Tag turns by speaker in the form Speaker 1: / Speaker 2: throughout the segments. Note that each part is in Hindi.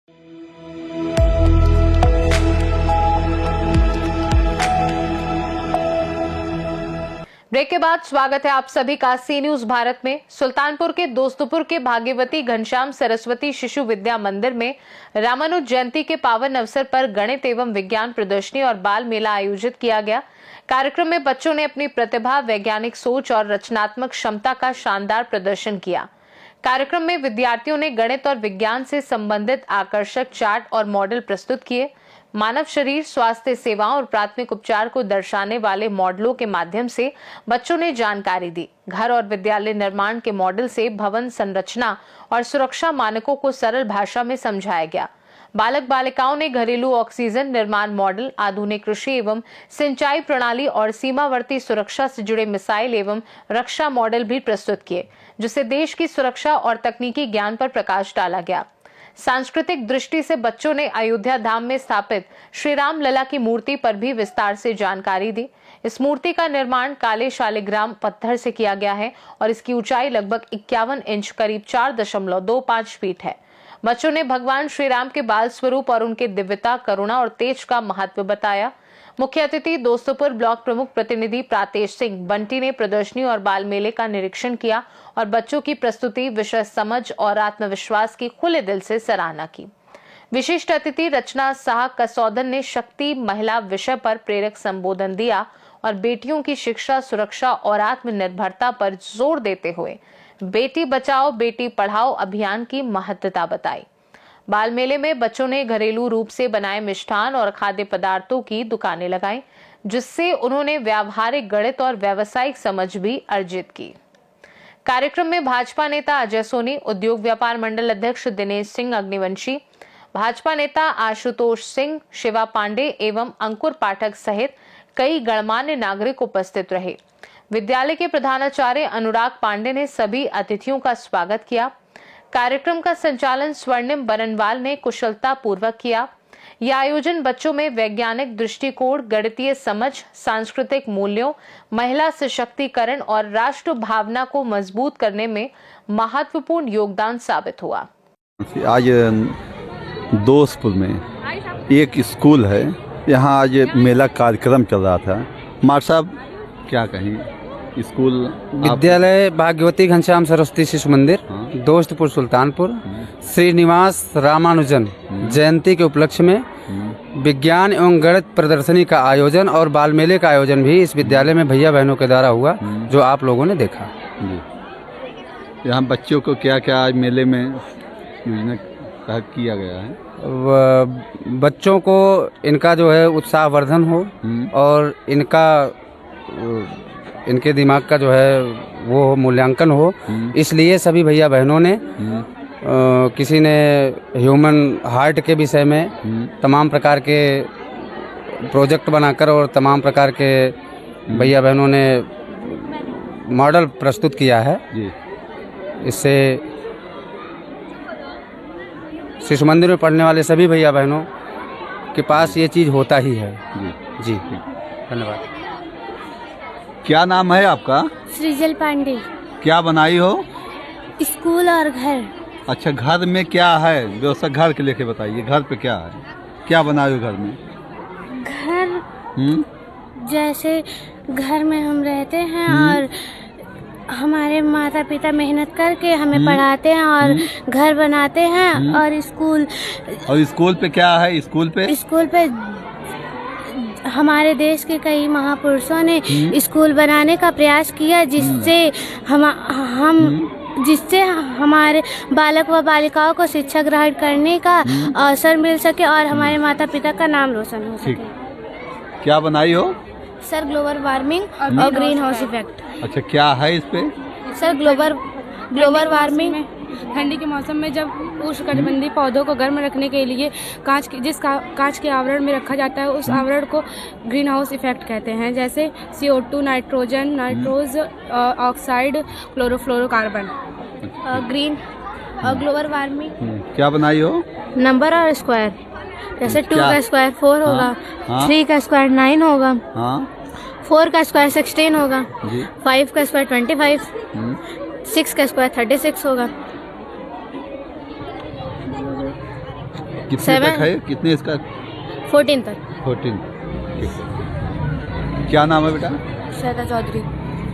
Speaker 1: ब्रेक के बाद स्वागत है आप सभी का सी न्यूज भारत में। सुल्तानपुर के दोस्तपुर के भाग्यवती घनश्याम सरस्वती शिशु विद्या मंदिर में रामानुज जयंती के पावन अवसर पर गणित एवं विज्ञान प्रदर्शनी और बाल मेला आयोजित किया गया। कार्यक्रम में बच्चों ने अपनी प्रतिभा, वैज्ञानिक सोच और रचनात्मक क्षमता का शानदार प्रदर्शन किया। कार्यक्रम में विद्यार्थियों ने गणित और विज्ञान से संबंधित आकर्षक चार्ट और मॉडल प्रस्तुत किए। मानव शरीर, स्वास्थ्य सेवाओं और प्राथमिक उपचार को दर्शाने वाले मॉडलों के माध्यम से बच्चों ने जानकारी दी। घर और विद्यालय निर्माण के मॉडल से भवन संरचना और सुरक्षा मानकों को सरल भाषा में समझाया गया। बालक बालिकाओं ने घरेलू ऑक्सीजन निर्माण मॉडल, आधुनिक कृषि एवं सिंचाई प्रणाली और सीमावर्ती सुरक्षा से जुड़े मिसाइल एवं रक्षा मॉडल भी प्रस्तुत किए, जिससे देश की सुरक्षा और तकनीकी ज्ञान पर प्रकाश डाला गया। सांस्कृतिक दृष्टि से बच्चों ने अयोध्या धाम में स्थापित श्री राम लला की मूर्ति पर भी विस्तार से जानकारी दी। इस मूर्ति का निर्माण काले शालिग्राम पत्थर से किया गया है और इसकी ऊंचाई लगभग 51 इंच करीब 4.25 फीट है। बच्चों ने भगवान श्री राम के बाल स्वरूप और उनके दिव्यता, करुणा और तेज का महत्व बताया। मुख्य अतिथि दोस्तपुर ब्लॉक प्रमुख प्रतिनिधि प्रातेश सिंह बंटी ने प्रदर्शनी और बाल मेले का निरीक्षण किया और बच्चों की प्रस्तुति, विषय समझ और आत्मविश्वास की खुले दिल से सराहना की। विशिष्ट अतिथि रचना शाह कसौदन ने शक्ति महिला विषय पर प्रेरक संबोधन दिया और बेटियों की शिक्षा, सुरक्षा और आत्मनिर्भरता पर जोर देते हुए बेटी बचाओ बेटी पढ़ाओ अभियान की महत्वता बताई। बाल मेले में बच्चों ने घरेलू रूप से बनाए मिष्ठान और खाद्य पदार्थों की दुकानें लगाई, जिससे उन्होंने व्यावहारिक गणित और व्यावसायिक समझ भी अर्जित की। कार्यक्रम में भाजपा नेता अजय सोनी, उद्योग व्यापार मंडल अध्यक्ष दिनेश सिंह अग्निवंशी, भाजपा नेता आशुतोष सिंह, शिवा पांडे एवं अंकुर पाठक सहित कई गणमान्य नागरिक उपस्थित रहे। विद्यालय के प्रधानाचार्य अनुराग पांडे ने सभी अतिथियों का स्वागत किया। कार्यक्रम का संचालन स्वर्णिम बरनवाल ने कुशलता पूर्वक किया। यह आयोजन बच्चों में वैज्ञानिक दृष्टिकोण, गणितीय समझ, सांस्कृतिक मूल्यों, महिला सशक्तिकरण और राष्ट्र भावना को मजबूत करने में महत्वपूर्ण योगदान साबित हुआ।
Speaker 2: आज दोस्तपुर में एक स्कूल है, यहाँ आज मेला कार्यक्रम चल रहा था। मार साहब क्या कहें, स्कूल
Speaker 3: विद्यालय भाग्यवती घनश्याम सरस्वती शिशु मंदिर, दोस्तपुर सुल्तानपुर, श्रीनिवास रामानुजन जयंती के उपलक्ष्य में विज्ञान एवं गणित प्रदर्शनी का आयोजन और बाल मेले का आयोजन भी इस विद्यालय में भैया बहनों के द्वारा हुआ, जो आप लोगों ने देखा।
Speaker 2: यहाँ बच्चों को क्या क्या आज मेले में योजना तहत किया गया है?
Speaker 3: बच्चों को इनका जो है उत्साहवर्धन हो और इनके दिमाग का जो है वो मूल्यांकन हो, इसलिए सभी भैया बहनों ने किसी ने ह्यूमन हार्ट के विषय में तमाम प्रकार के प्रोजेक्ट बनाकर और तमाम प्रकार के भैया बहनों ने मॉडल प्रस्तुत किया है। इससे शिशु मंदिर में पढ़ने वाले सभी भैया बहनों के पास ये चीज़ होता ही है। जी धन्यवाद।
Speaker 2: क्या नाम है आपका?
Speaker 4: सृजल पांडे।
Speaker 2: क्या बनाई हो?
Speaker 4: स्कूल और घर।
Speaker 2: अच्छा, घर में क्या है व्यवस्था? घर के लेके बताइए, घर पे क्या है, क्या बनाए हो घर में?
Speaker 4: घर जैसे घर में हम रहते हैं और हमारे माता पिता मेहनत करके हमें पढ़ाते हैं और घर बनाते हैं। और स्कूल पे क्या है? स्कूल पे हमारे देश के कई महापुरुषों ने स्कूल बनाने का प्रयास किया, जिससे हमारे बालक व बालिकाओं को शिक्षा ग्रहण करने का अवसर मिल सके और हमारे माता पिता का नाम रोशन हो सके।
Speaker 2: क्या बनाई हो?
Speaker 4: सर, ग्लोबल वार्मिंग और ग्रीन हाउस इफेक्ट।
Speaker 2: अच्छा, क्या है इस पे?
Speaker 4: सर, ग्लोबल वार्मिंग
Speaker 5: ठंडी के मौसम में जब उष्णकटिबंधीय पौधों को गर्म रखने के लिए कांच के आवरण में रखा जाता है, उस आवरण को ग्रीन हाउस इफेक्ट कहते हैं। जैसे CO2, नाइट्रोज ऑक्साइड, क्लोरोफ्लोरोकार्बन।
Speaker 4: ग्रीन और ग्लोबल वार्मिंग।
Speaker 2: क्या बनाई हो?
Speaker 4: नंबर और स्क्वायर, जैसे 2 का स्क्वायर 4 होगा, 3 का स्क्वायर 9 होगा, 4 का स्क्वायर 16 होगा, 5 का स्क्वायर 25, 6 का स्क्वायर 36 होगा।
Speaker 2: कितने
Speaker 4: Seven.
Speaker 2: तक है, कितने इसका?
Speaker 4: 14 तक।
Speaker 2: 14। ठीक है। क्या नाम है बेटा?
Speaker 4: श्वेता चौधरी।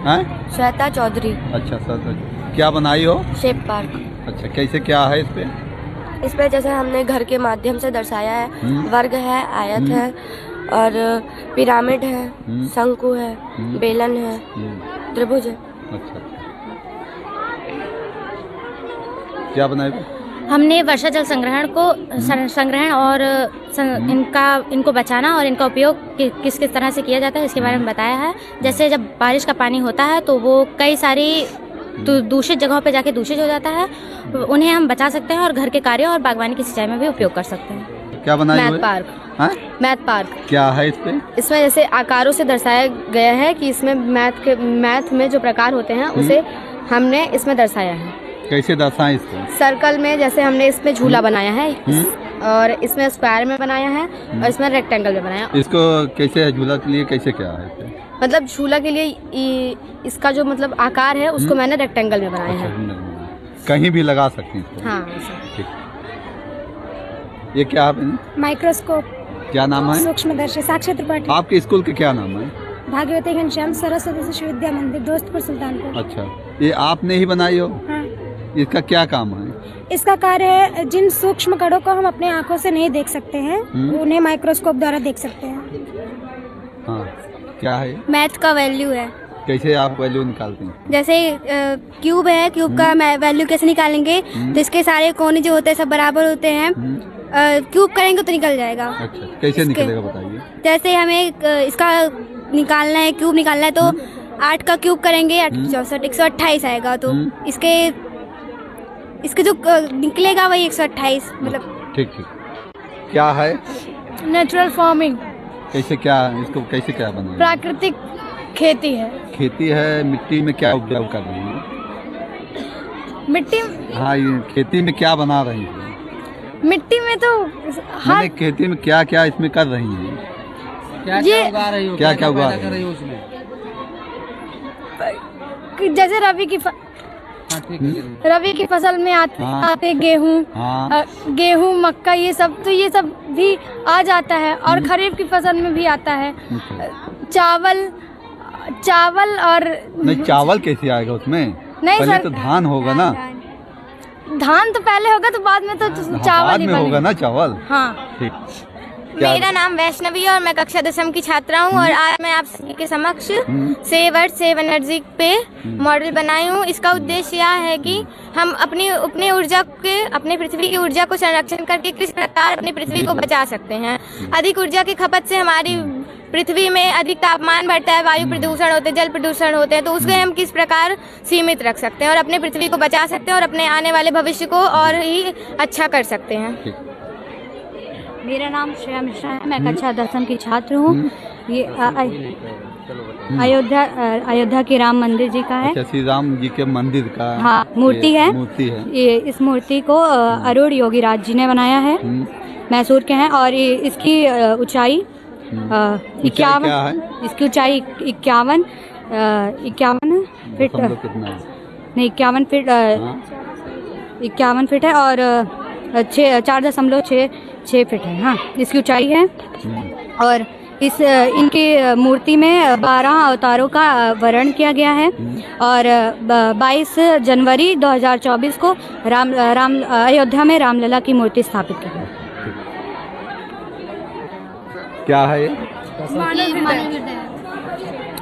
Speaker 2: हैं?
Speaker 4: श्वेता चौधरी।
Speaker 2: अच्छा सर, क्या बनाई हो?
Speaker 4: Shape park.
Speaker 2: अच्छा, कैसे क्या है इस पे?
Speaker 4: इस पर जैसे हमने घर के माध्यम से दर्शाया है,
Speaker 2: हम्म।
Speaker 4: वर्ग है, आयत है और पिरामिड है, शंकु है, बेलन है, त्रिभुज है।
Speaker 2: अच्छा, क्या बनाए?
Speaker 4: हमने वर्षा जल संग्रहण को संग्रहण और इनको बचाना और इनका उपयोग किस किस तरह से किया जाता है इसके बारे में बताया है। जैसे जब बारिश का पानी होता है तो वो कई सारी दूषित जगहों पे जाके दूषित हो जाता है, उन्हें हम बचा सकते हैं और घर के कार्यों और बागवानी की सिंचाई में भी उपयोग कर सकते हैं।
Speaker 2: क्या बनाए?
Speaker 4: Math park.
Speaker 2: हाँ?
Speaker 4: मैथ पार्क
Speaker 2: क्या है इस पे?
Speaker 4: इसमें जैसे आकारों से दर्शाया गया है कि इसमें मैथ में जो प्रकार होते हैं उसे हमने इसमें दर्शाया है।
Speaker 2: कैसे दर्शाएं इसको?
Speaker 4: सर्कल में जैसे हमने इसमें झूला बनाया है और इसमें स्क्वायर में बनाया है और इसमें रेक्टेंगल में बनाया है।
Speaker 2: इसको कैसे है, झूला के लिए कैसे क्या है इसपे?
Speaker 4: मतलब झूला के लिए इसका जो मतलब आकार है उसको मैंने रेक्टेंगल में बनाया है।
Speaker 2: कहीं भी लगा सकते हैं इसको।
Speaker 4: हाँ।
Speaker 2: ठीक। ये क्या है?
Speaker 6: माइक्रोस्कोप।
Speaker 2: क्या नाम है?
Speaker 6: सूक्ष्मदर्शी। साक्षी त्रिपाठी।
Speaker 2: आपके स्कूल का क्या नाम है?
Speaker 6: भागीरथी घनश्याम सरस्वती शिशु विद्या मंदिर, दोस्तपुर, सुल्तानपुर।
Speaker 2: अच्छा, ये आपने ही बनाई हो?
Speaker 6: हाँ।
Speaker 2: इसका क्या काम है?
Speaker 6: इसका कार्य है जिन सूक्ष्म कणों को हम अपने आंखों से नहीं देख सकते हैं उन्हें माइक्रोस्कोप द्वारा देख सकते हैं।
Speaker 2: हाँ, क्या है?
Speaker 4: मैथ का वैल्यू है।
Speaker 2: कैसे आप वैल्यू निकालते हैं?
Speaker 4: जैसे क्यूब है, क्यूब का वैल्यू कैसे निकालेंगे? तो इसके सारे कोने जो होते हैं सब बराबर होते हैं। क्यूब करेंगे तो निकल जाएगा।
Speaker 2: अच्छा, कैसे निकलेगा बताइए?
Speaker 4: जैसे हमें इसका निकालना है, क्यूब निकालना है तो 8 का क्यूब करेंगे 8 64 128 आएगा। तो इसके जो निकलेगा वही 128 मतलब।
Speaker 2: ठीक ठीक। क्या है?
Speaker 6: Natural farming.
Speaker 2: कैसे क्या, इसको कैसे क्या बनाया?
Speaker 6: प्राकृतिक खेती है।
Speaker 2: खेती है। मिट्टी में क्या उपजाऊ कर रही है?
Speaker 6: मिट्टी
Speaker 2: हाँ, ये खेती में क्या बना रही है?
Speaker 6: मिट्टी में तो
Speaker 2: मैंने खेती में क्या क्या इसमें कर रही है?
Speaker 3: क्या उगा रही हो?
Speaker 2: क्या क्या उगा
Speaker 3: पैदा कर
Speaker 2: रही
Speaker 3: रही हो उसमें?
Speaker 6: जैसे रबी की फसल में आते गेहूँ,
Speaker 2: हाँ।
Speaker 6: गेहूँ, मक्का, ये सब भी आ जाता है और खरीफ की फसल में भी आता है। चावल और
Speaker 2: नहीं, चावल कैसे आएगा उसमें?
Speaker 6: नहीं
Speaker 2: पहले
Speaker 6: सर,
Speaker 2: तो धान होगा ना।
Speaker 6: धान तो पहले होगा तो बाद में तो चावल
Speaker 2: बाद
Speaker 6: ही
Speaker 2: में होगा
Speaker 6: बनेगा
Speaker 2: ना चावल।
Speaker 6: हाँ।
Speaker 2: ठीक।
Speaker 4: मेरा नाम वैष्णवी है और मैं कक्षा 10वीं की छात्रा हूँ और आज मैं आप सभी के समक्ष सेव अर्थ सेव एनर्जी पे मॉडल बनाई हूँ। इसका उद्देश्य यह है कि हम अपनी ऊर्जा के, अपने पृथ्वी की ऊर्जा को संरक्षण करके किस प्रकार अपनी पृथ्वी को बचा सकते हैं। अधिक ऊर्जा की खपत से हमारी पृथ्वी में अधिक तापमान बढ़ता है, वायु प्रदूषण होते हैं, जल प्रदूषण होते हैं, तो उसको हम किस प्रकार सीमित रख सकते हैं और अपने पृथ्वी को बचा सकते हैं और अपने आने वाले भविष्य को और ही अच्छा कर सकते हैं।
Speaker 7: मेरा नाम श्रेया मिश्रा है, मैं कक्षा 10वीं की छात्र हूँ। ये अयोध्या के राम मंदिर जी का है।
Speaker 2: अच्छा, श्री राम जी के मंदिर का
Speaker 7: हाँ, मूर्ति है।
Speaker 2: ये
Speaker 7: इस मूर्ति को अरुण योगीराज जी ने बनाया है, मैसूर के हैं और इसकी ऊंचाई 51, इसकी ऊंचाई 51 फीट नहीं 51 फीट 51 फीट है और 4.6 फीट है। हाँ, इसकी ऊंचाई है और इनकी मूर्ति में 12 अवतारों का वर्णन किया गया है और 22 जनवरी 2024 को अयोध्या में रामलला की मूर्ति स्थापित की गई।
Speaker 2: क्या है ये?
Speaker 4: मानव हृदय।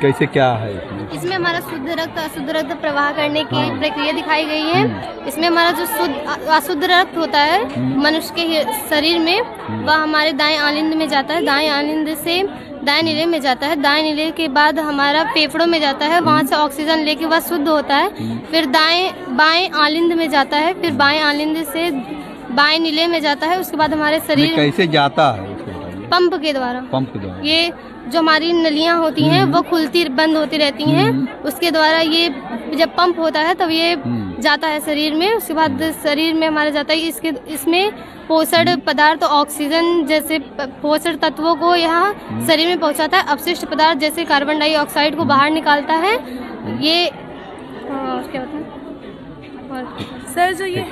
Speaker 2: कैसे क्या है?
Speaker 4: इसमें हमारा शुद्ध रक्त अशुद्ध रक्त प्रवाह करने की प्रक्रिया दिखाई गई है। इसमें हमारा जो अशुद्ध रक्त होता है मनुष्य के शरीर में, वह हमारे दाएं आलिंद में जाता है, दाएं आलिंद से दाएं नीले में जाता है, दाएं नीले के बाद हमारा फेफड़ों में जाता है, वहाँ से ऑक्सीजन लेके वह शुद्ध होता है। फिर बाएं आलिंद में जाता है, फिर बाएं आलिंद से बाएं नीले में जाता है। उसके बाद हमारे शरीर
Speaker 2: कैसे जाता है?
Speaker 4: पंप के द्वारा।
Speaker 2: पंप के द्वारा।
Speaker 4: ये जो हमारी नलियां होती हैं वो खुलती बंद होती रहती हैं, उसके द्वारा ये जब पंप होता है तब ये जाता है शरीर में। उसके बाद शरीर में हमारा जाता है। इसमें पोषण पदार्थ ऑक्सीजन जैसे पोषण तत्वों को यहाँ शरीर में पहुँचाता है। अपशिष्ट पदार्थ जैसे कार्बन डाइऑक्साइड को बाहर निकालता है। ये क्या होता है?
Speaker 6: सर जो ये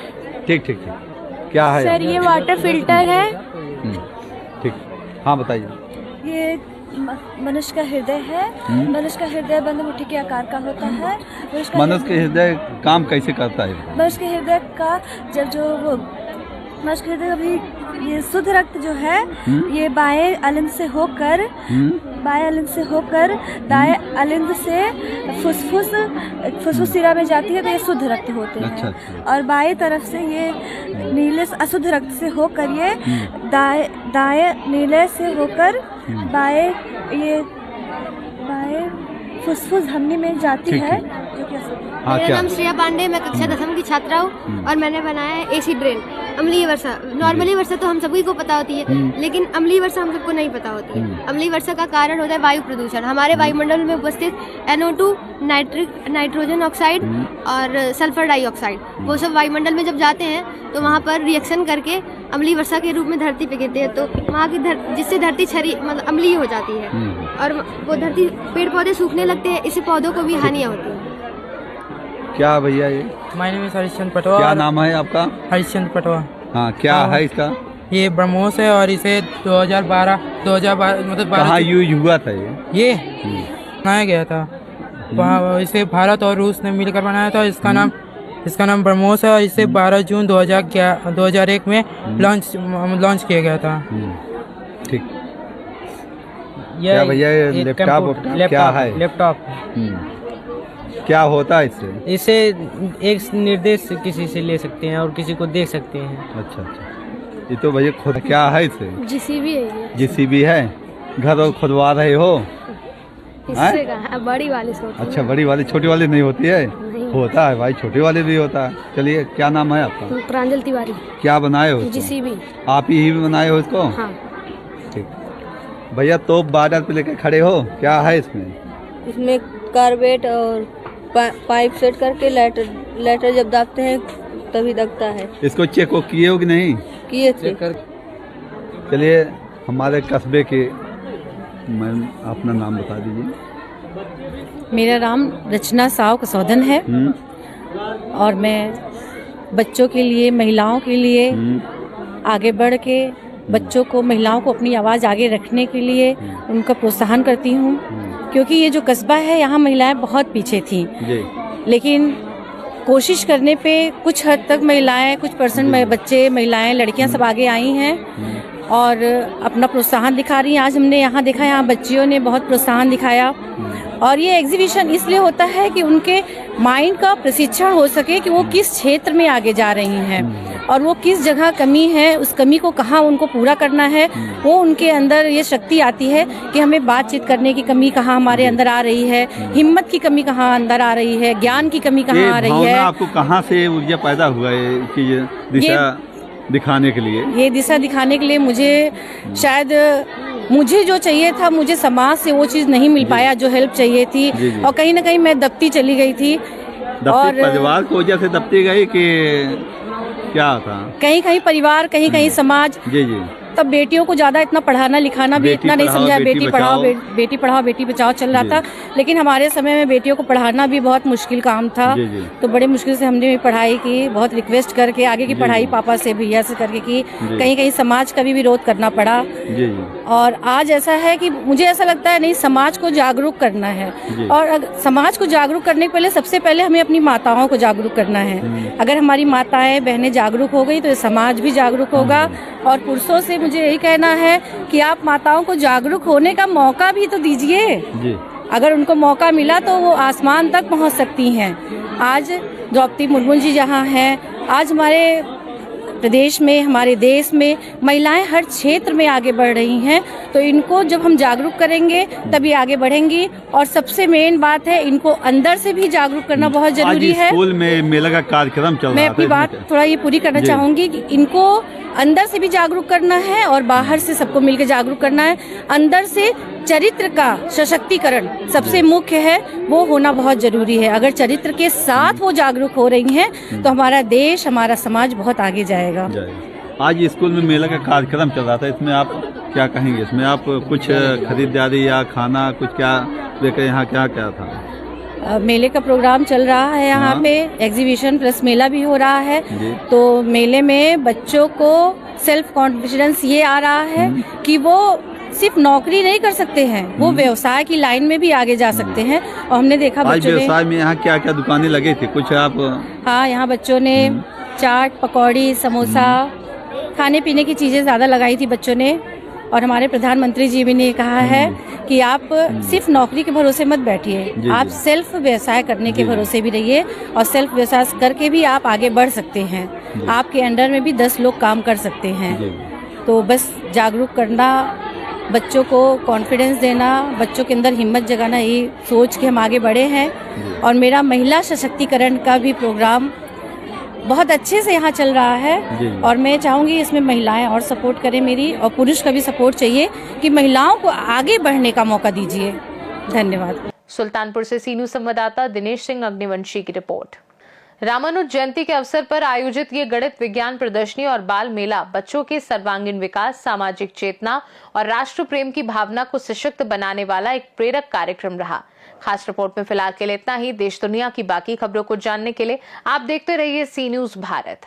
Speaker 2: ठीक ठीक ठीक। क्या है?
Speaker 4: सर ये वाटर फिल्टर है।
Speaker 2: ठीक, हाँ बताइए।
Speaker 8: ये मनुष्य का हृदय है। मनुष्य का हृदय बंद मुट्ठी के आकार का होता है।
Speaker 2: मनुष्य के हृदय काम कैसे करता है?
Speaker 8: मनुष्य के हृदय का जब जो वो मनुष्य के हृदय अभी ये शुद्ध रक्त जो है ये बाएं अलिंद से होकर दाएं अलिंद से फुसफुस सिरा में जाती है, तो ये शुद्ध रक्त होते हैं।
Speaker 2: अच्छा।
Speaker 8: और बाएं तरफ से ये नीले अशुद्ध रक्त से होकर ये दाएं नीले से होकर बाएं फुसफुस धमनी में जाती
Speaker 2: ठीक
Speaker 8: है,
Speaker 2: है।
Speaker 8: जो कि अशुद्ध है।
Speaker 2: हाँ,
Speaker 4: मेरा
Speaker 2: क्या?
Speaker 4: नाम श्रेया पांडे, मैं कक्षा 10वीं की छात्रा हूँ और मैंने बनाया है एसी ड्रेन। अम्लीय वर्षा, नॉर्मली वर्षा तो हम सभी को पता होती है, लेकिन अम्लीय वर्षा हम सबको नहीं पता होती है। अम्लीय वर्षा का कारण होता है वायु प्रदूषण। हमारे वायुमंडल में उपस्थित NO2, नाइट्रोजन ऑक्साइड और सल्फर डाइऑक्साइड, वो सब वायुमंडल में जब जाते हैं तो वहाँ पर रिएक्शन करके अम्लीय वर्षा के रूप में धरती पे गिरते हैं, तो वहाँ की जिससे धरती मतलब अम्लीय हो जाती है और वो धरती, पेड़ पौधे सूखने लगते हैं, इससे पौधों को भी हानियाँ होती हैं।
Speaker 2: क्या भैया ये?
Speaker 9: My name is Harishchandra Patwa.
Speaker 2: क्या नाम है आपका?
Speaker 9: हरिश्चंद्र पटवा।
Speaker 2: हाँ, क्या है इसका?
Speaker 9: ये ब्रह्मोस है और इसे 2012 मतलब
Speaker 2: कहाँ यूज हुआ था ये?
Speaker 9: बनाया गया था वहाँ, इसे भारत और रूस ने मिलकर बनाया था। इसका नाम ब्रह्मोस है और इसे 12 जून 2001 में लॉन्च किया गया था।
Speaker 2: ठीक। क्या भैया ये लैपटॉप क्या है?
Speaker 9: लैपटॉप
Speaker 2: क्या होता है इससे?
Speaker 9: इसे एक निर्देश किसी से ले सकते हैं और किसी को दे सकते हैं।
Speaker 2: अच्छा। ये तो भैया खुद क्या है इसे?
Speaker 4: JCB है ये।
Speaker 2: JCB है। घर और खुदवा रहे हो?
Speaker 4: इससे कहा, बड़ी वाली से होती है।
Speaker 2: अच्छा, बड़ी वाली, छोटी वाली नहीं होती है? होता है भाई, छोटी वाली भी होता है। चलिए, क्या नाम है आपका?
Speaker 4: प्रांजल तिवारी।
Speaker 2: क्या बनाए हो?
Speaker 4: JCB।
Speaker 2: आप ही बनाए हो इसको?
Speaker 4: हाँ।
Speaker 2: ठीक भैया, तो बार्डर पे लेके खड़े हो, क्या है इसमें?
Speaker 10: इसमें कार्बेट और पाइप सेट करके लाइटर जब दागते हैं तभी दगता है।
Speaker 2: इसको चेक को किए हो कि नहीं?
Speaker 10: किए थे।
Speaker 2: चलिए, हमारे कस्बे के मैम अपना नाम बता दीजिए।
Speaker 11: मेरा नाम रचना साव कसौदन है और मैं बच्चों के लिए, महिलाओं के लिए आगे बढ़ के बच्चों को, महिलाओं को अपनी आवाज़ आगे रखने के लिए उनका प्रोत्साहन करती हूँ, क्योंकि ये जो कस्बा है यहाँ महिलाएं बहुत पीछे थीं, लेकिन कोशिश करने पे कुछ हद तक महिलाएं, कुछ परसेंट बच्चे, महिलाएं, लड़कियां सब आगे आई हैं और अपना प्रोत्साहन दिखा रही हैं। आज हमने यहाँ देखा, यहाँ बच्चियों ने बहुत प्रोत्साहन दिखाया और ये एग्जीबिशन इसलिए होता है कि उनके माइंड का प्रशिक्षण हो सके कि वो किस क्षेत्र में आगे जा रही हैं और वो किस जगह कमी है, उस कमी को कहाँ उनको पूरा करना है। वो उनके अंदर ये शक्ति आती है कि हमें बातचीत करने की कमी कहाँ हमारे अंदर आ रही है, हिम्मत की कमी कहाँ अंदर आ रही है, ज्ञान की कमी कहाँ आ रही है।
Speaker 2: आपको कहाँ से ऊर्जा पैदा हुआ है कि ये दिशा दिखाने के लिए? ये
Speaker 11: दिशा दिखाने के लिए मुझे शायद मुझे जो चाहिए था, मुझे समाज से वो चीज़ नहीं मिल पाया जो हेल्प चाहिए थी और कहीं ना कहीं मैं दबती चली गई थी।
Speaker 2: और परिवार की वजह से दबती गई कि क्या था?
Speaker 11: कहीं कहीं परिवार, कहीं कहीं समाज।
Speaker 2: जी।
Speaker 11: तब बेटियों को ज़्यादा इतना पढ़ाना लिखाना भी इतना नहीं समझा। बेटी पढ़ाओ बेटी बचाओ चल रहा था, लेकिन हमारे समय में बेटियों को पढ़ाना भी बहुत मुश्किल काम था। तो बड़े मुश्किल से हमने भी पढ़ाई की, बहुत रिक्वेस्ट करके आगे की पढ़ाई पापा से, भैया से करके की। कहीं कहीं समाज का भी विरोध करना पड़ा। और आज ऐसा है कि मुझे ऐसा लगता है नहीं, समाज को जागरूक करना है और समाज को जागरूक करने के पहले सबसे पहले हमें अपनी माताओं को जागरूक करना है। अगर हमारी माताएं, बहनें जागरूक हो गई तो समाज भी जागरूक होगा। और पुरुषों से मुझे यही कहना है कि आप माताओं को जागरूक होने का मौका भी तो दीजिए। अगर उनको मौका मिला तो वो आसमान तक पहुंच सकती हैं। आज द्रौपदी मुर्मू जी जहां हैं, आज हमारे प्रदेश में, हमारे देश में महिलाएं हर क्षेत्र में आगे बढ़ रही हैं, तो इनको जब हम जागरूक करेंगे तभी आगे बढ़ेंगी। और सबसे मेन बात है, इनको अंदर से भी जागरूक करना बहुत जरूरी है।
Speaker 2: स्कूल में मेला का कार्यक्रम चल रहा है,
Speaker 11: मैं अपनी बात थोड़ा ये पूरी करना चाहूंगी कि इनको अंदर से भी जागरूक करना है और बाहर से सबको मिलकर जागरूक करना है। अंदर से चरित्र का सशक्तिकरण सबसे मुख्य है, वो होना बहुत जरूरी है। अगर चरित्र के साथ वो जागरूक हो रही हैं तो हमारा देश, हमारा समाज बहुत आगे जाएगा।
Speaker 2: आज स्कूल में मेला का कार्यक्रम चल रहा था, इसमें आप क्या कहेंगे? इसमें आप कुछ खरीदारी या खाना कुछ क्या लेकर यहाँ क्या क्या था?
Speaker 11: मेले का प्रोग्राम चल रहा है यहाँ
Speaker 2: हाँ।
Speaker 11: पे, एग्जीबिशन प्लस मेला भी हो रहा है।
Speaker 2: जी।
Speaker 11: तो मेले में बच्चों को सेल्फ कॉन्फिडेंस ये आ रहा है कि वो सिर्फ नौकरी नहीं कर सकते हैं, वो व्यवसाय की लाइन में भी आगे जा सकते हैं। और हमने देखा
Speaker 2: आज
Speaker 11: बच्चों ने,
Speaker 2: व्यवसाय में यहाँ क्या क्या दुकानें लगे थे, कुछ आप?
Speaker 11: हाँ, यहाँ बच्चों ने चाट, पकौड़ी, समोसा, खाने पीने की चीज़ें ज़्यादा लगाई थी बच्चों ने। और हमारे प्रधानमंत्री जी भी ने कहा है कि आप सिर्फ नौकरी के भरोसे मत बैठिए, आप सेल्फ व्यवसाय करने के भरोसे भी रहिए, और सेल्फ व्यवसाय करके भी आप आगे बढ़ सकते हैं। आपके अंडर में भी 10 लोग काम कर सकते हैं। तो बस जागरूक करना, बच्चों को कॉन्फिडेंस देना, बच्चों के अंदर हिम्मत जगाना, ये सोच के हम आगे बढ़े हैं। और मेरा महिला सशक्तिकरण का भी प्रोग्राम बहुत अच्छे से यहाँ चल रहा है। और मैं चाहूँगी इसमें महिलाएं और सपोर्ट करें मेरी, और पुरुष का भी सपोर्ट चाहिए कि महिलाओं को आगे बढ़ने का मौका दीजिए। धन्यवाद।
Speaker 1: सुल्तानपुर से सी न्यूज़ संवाददाता दिनेश सिंह अग्निवंशी की रिपोर्ट। रामानुज जयंती के अवसर पर आयोजित ये गणित विज्ञान प्रदर्शनी और बाल मेला बच्चों के सर्वांगीण विकास, सामाजिक चेतना और राष्ट्र प्रेम की भावना को सशक्त बनाने वाला एक प्रेरक कार्यक्रम रहा। खास रिपोर्ट में फिलहाल के लिए इतना ही। देश दुनिया की बाकी खबरों को जानने के लिए आप देखते रहिए सी न्यूज़ भारत।